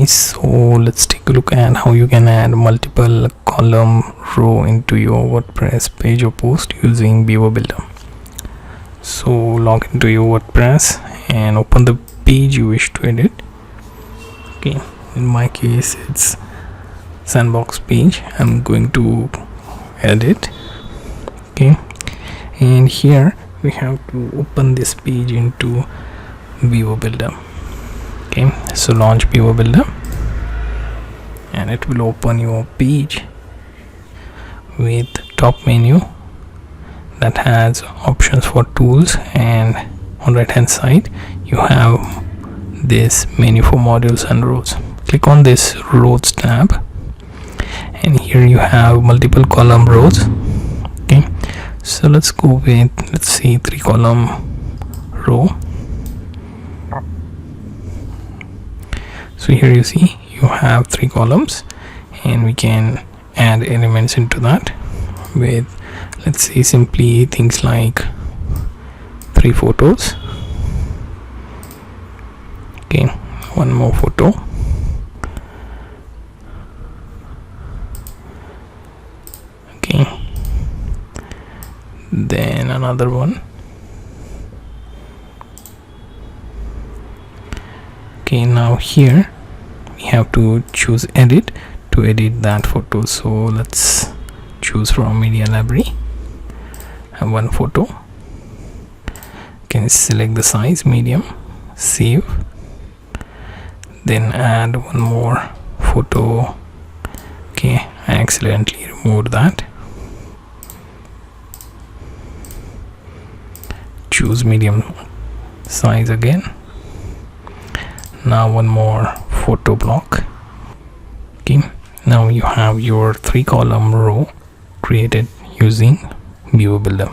guys, so let's take a look at how you can add multiple column row into your WordPress page or post using Beaver Builder. So log into your WordPress and open the page you wish to edit. Okay, in my case it's sandbox page. I'm going to edit. Okay, and here we have to open this page into Beaver Builder. Okay, so launch Beaver Builder and it will open your page with top menu that has options for tools, and on right hand side you have this menu for modules and rows. Click on this rows tab and here you have multiple column rows. Okay, so let's go with, let's see, 3 column row. So here you see you have 3 columns and we can add elements into that with, let's say, simply things like 3 photos. Okay, 1 more photo. Okay, then another one. Okay, now here we have to choose edit to edit that photo. So let's choose from media library and 1 photo. Can select the size medium, save, then add 1 more photo. Okay, I accidentally removed that. Choose medium size again. Now 1 more photo block. Okay, now you have your 3 column row created using Beaver Builder.